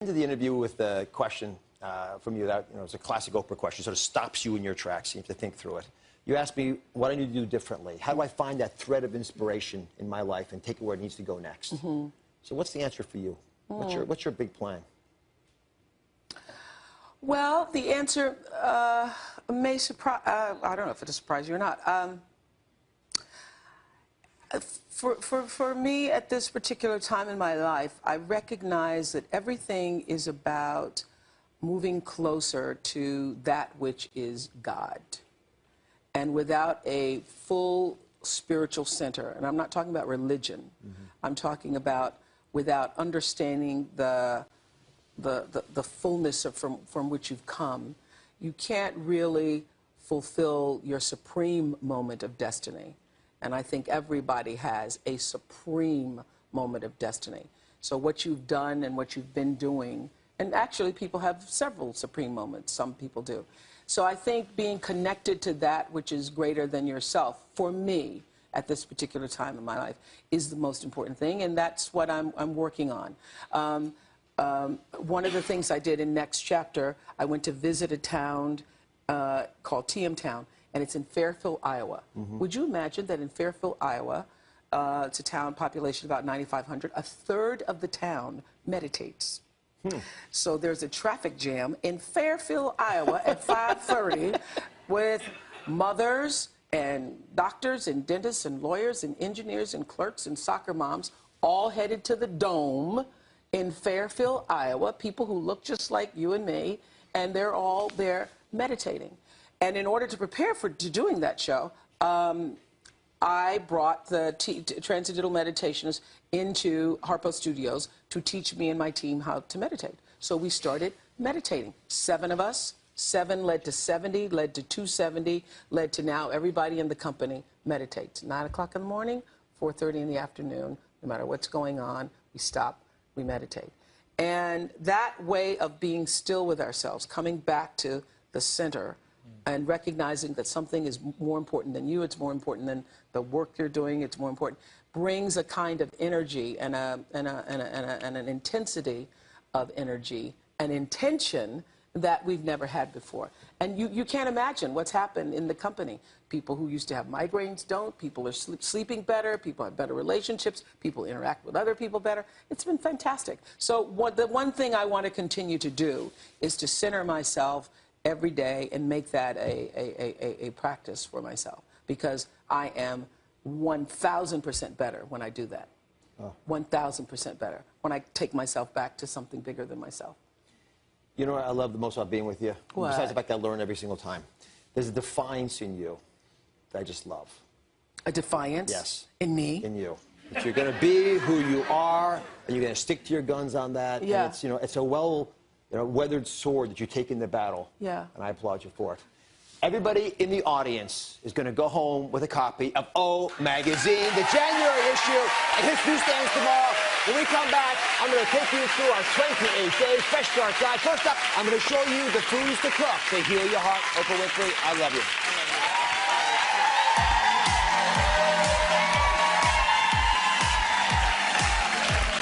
Into the interview with a question from you that, it's a classic Oprah question, sort of stops you in your tracks. You have to think through it. You asked me what I need to do differently. How do I find that thread of inspiration in my life and take it where it needs to go next? Mm-hmm. So what's the answer for you? What's your big plan? Well, the answer may surprise, I don't know if it'll surprise you or not. For me, at this particular time in my life, I recognize that everything is about moving closer to that which is God. And without a full spiritual center, and I'm not talking about religion, I'm talking about without understanding the fullness of from which you've come, you can't really fulfill your supreme moment of destiny. And I think everybody has a supreme moment of destiny. So what you've done and what you've been doing, and actually people have several supreme moments, some people do. So I think being connected to that which is greater than yourself, for me, at this particular time in my life, is the most important thing, and that's what I'm working on. One of the things I did in Next Chapter, I went to visit a town called TM Town, and it's in Fairfield, Iowa. Would you imagine that in Fairfield, Iowa, it's a town population about 9,500, a third of the town meditates. So there's a traffic jam in Fairfield, Iowa at 5:30 with mothers and doctors and dentists and lawyers and engineers and clerks and soccer moms all headed to the Dome in Fairfield, Iowa, people who look just like you and me, and they're all there meditating. And in order to prepare for doing that show, I brought the Transcendental Meditations into Harpo Studios to teach me and my team how to meditate. So we started meditating. 7 of us, 7 led to 70, led to 270, led to now everybody in the company meditates. 9 o'clock in the morning, 4:30 in the afternoon, no matter what's going on, we stop, we meditate. And that way of being still with ourselves, coming back to the center, and recognizing that something is more important than you, it's more important than the work you're doing, it's more important, brings a kind of energy and an intensity of energy, an intention that we've never had before. And you can't imagine what's happened in the company. People who used to have migraines don't, people are sleeping better, people have better relationships, people interact with other people better. It's been fantastic. So the one thing I want to continue to do is to center myself every day and make that a practice for myself, because I am 1,000% better when I do that. 1,000% better when I take myself back to something bigger than myself. You know what I love the most about being with you? What? Besides the fact that I learn every single time. There's a defiance in you that I just love. A defiance? Yes. In me? In you. That you're going to be who you are, and you're going to stick to your guns on that. Yeah. And it's, it's a weathered sword that you take into battle. Yeah. And I applaud you for it. Everybody in the audience is going to go home with a copy of O Magazine, the January issue, and his newsstands tomorrow. When we come back, I'm going to take you through our 28-day Fresh Start Guide. First up, I'm going to show you the foods to cook to heal your heart. Oprah Winfrey, I love you.